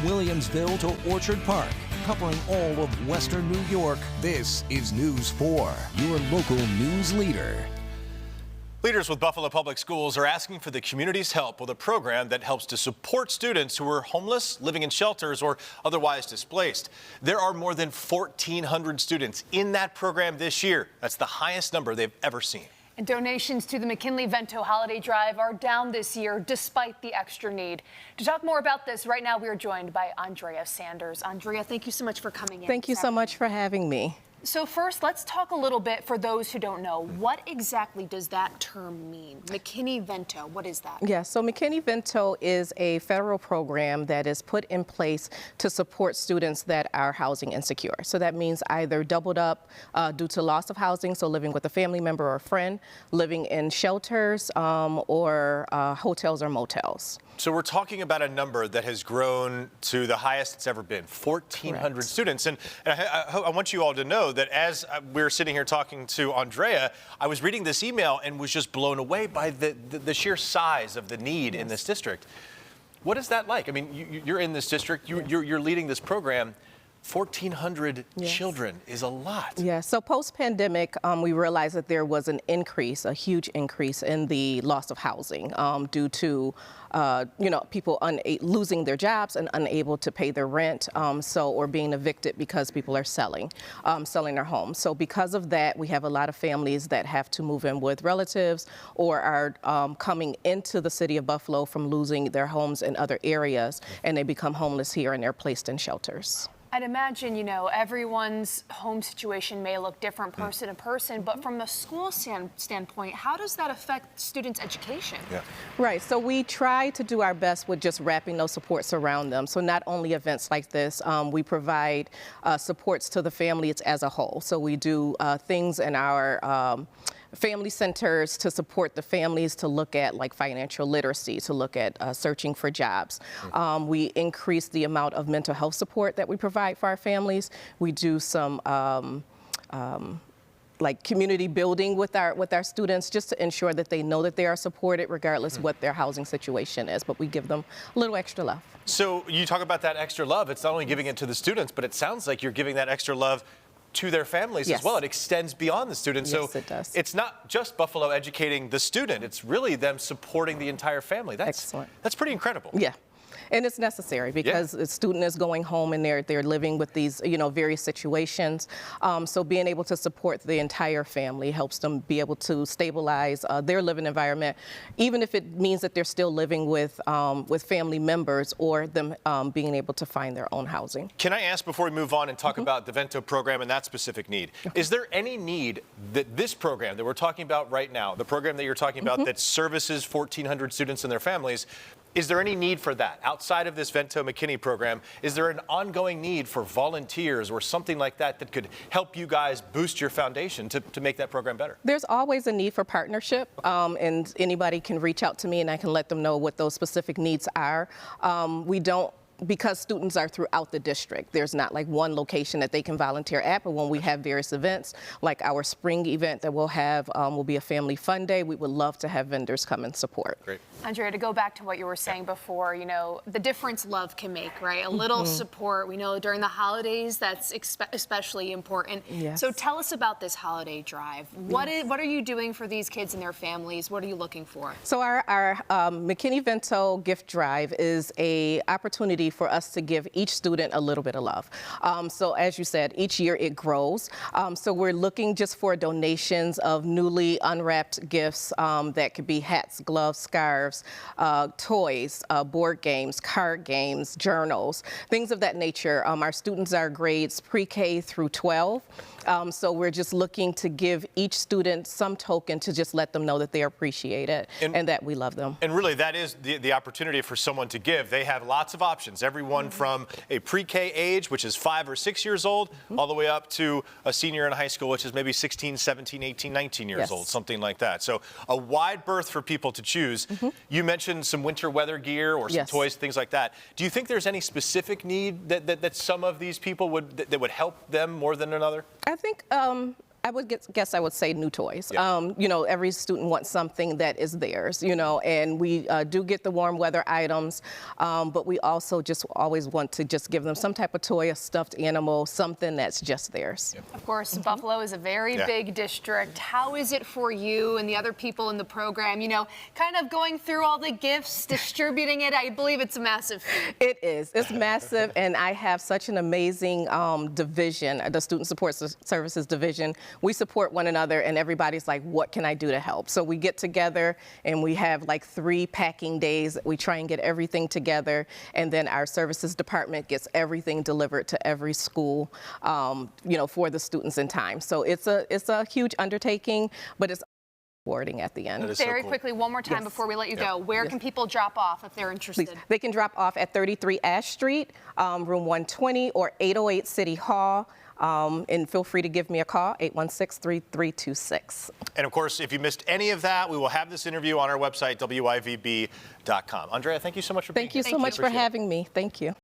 Williamsville to Orchard Park, covering all of Western New York, this is News 4, your local news leader. Leaders with Buffalo Public Schools are asking for the community's help with a program that helps to support students who are homeless, living in shelters, or otherwise displaced. There are more than 1,400 students in that program this year. That's the highest number they've ever seen. And donations to the McKinley-Vento Holiday Drive are down this year despite the extra need. To talk more about this, right now we are joined by Andrea Sanders. Andrea, thank you so much for coming in. Thank you so much for having me. So first, let's talk a little bit for those who don't know. What exactly does that term mean? McKinney-Vento, what is that? Yeah, so McKinney-Vento is a federal program that is put in place to support students that are housing insecure. So that means either doubled up due to loss of housing, so living with a family member or a friend, living in shelters, or hotels or motels. So we're talking about a number that has grown to the highest it's ever been, 1,400 Correct. students. And I want you all to know that as we were sitting here talking to Andrea, I was reading this email and was just blown away by the sheer size of the need in this district. What is that like? I mean, you're in this district, you're leading this program. 1,400 children is a lot. Yeah, so post-pandemic, we realized that there was an increase, a huge increase in the loss of housing due to, people losing their jobs and unable to pay their rent, or being evicted because people are selling their homes. So because of that, we have a lot of families that have to move in with relatives or are coming into the city of Buffalo from losing their homes in other areas, and they become homeless here and they're placed in shelters. I'd imagine, everyone's home situation may look different person to person, but from a school standpoint, how does that affect students' education? Yeah. Right, so we try to do our best with just wrapping those supports around them. So not only events like this, we provide supports to the families as a whole. So we do things in our family centers to support the families, to look at like financial literacy, to look at searching for jobs. We increase the amount of mental health support that we provide for our families. We do some like community building with our students, just to ensure that they know that they are supported regardless what their housing situation is, but we give them a little extra love. So you talk about that extra love. It's not only giving it to the students, but it sounds like you're giving that extra love to their families as well. It extends beyond the students. Yes, so it does. It's not just Buffalo educating the student, it's really them supporting the entire family. That's excellent. That's pretty incredible. Yeah. And it's necessary because the student is going home and they're living with these, various situations. So being able to support the entire family helps them be able to stabilize their living environment, even if it means that they're still living with family members or them being able to find their own housing. Can I ask before we move on and talk about the Vento program and that specific need? Is there any need that this program that we're talking about right now, the program that you're talking about that services 1,400 students and their families, is there any need for that? Outside of this Vento McKinney program, is there an ongoing need for volunteers or something like that that could help you guys boost your foundation to make that program better? There's always a need for partnership, and anybody can reach out to me and I can let them know what those specific needs are. Because students are throughout the district, there's not like one location that they can volunteer at, but when we have various events, like our spring event that we'll have will be a family fun day, we would love to have vendors come and support. Great. Andrea, to go back to what you were saying before, the difference love can make, right? A little support. We know during the holidays, that's especially important. Yes. So tell us about this holiday drive. What are you doing for these kids and their families? What are you looking for? So our McKinney-Vento gift drive is a opportunity for us to give each student a little bit of love. So as you said, each year it grows. So we're looking just for donations of newly unwrapped gifts that could be hats, gloves, scarves, toys, board games, card games, journals, things of that nature. Our students are grades pre-K through 12. So we're just looking to give each student some token to just let them know that they are appreciated and that we love them. And really, that is the opportunity for someone to give. They have lots of options, everyone from a pre-K age, which is 5 or 6 years old, all the way up to a senior in high school, which is maybe 16, 17, 18, 19 years old, something like that. So a wide berth for people to choose. You mentioned some winter weather gear or some toys, things like that. Do you think there's any specific need that some of these people would help them more than another? I think guess I would say new toys. Yeah. You know, every student wants something that is theirs, you know, and we do get the warm weather items, but we also just always want to just give them some type of toy, a stuffed animal, something that's just theirs. Yep. Of course, Buffalo is a very big district. How is it for you and the other people in the program, you know, kind of going through all the gifts, distributing it? I believe it's a massive feat. It is. It's massive, and I have such an amazing division, the Student Support Services Division. We support one another, and everybody's like, what can I do to help? So we get together, and we have like 3 packing days. We try and get everything together, and then our services department gets everything delivered to every school, you know, for the students in time. So it's a huge undertaking, but it's rewarding at the end. Very quickly, one more time before we let you go. Where can people drop off if they're interested? Please. They can drop off at 33 Ash Street, room 120, or 808 City Hall. And feel free to give me a call, 816-3326. And of course, if you missed any of that, we will have this interview on our website, wivb.com. Andrea, thank you so much for being here. Thank you so much for having me. Thank you.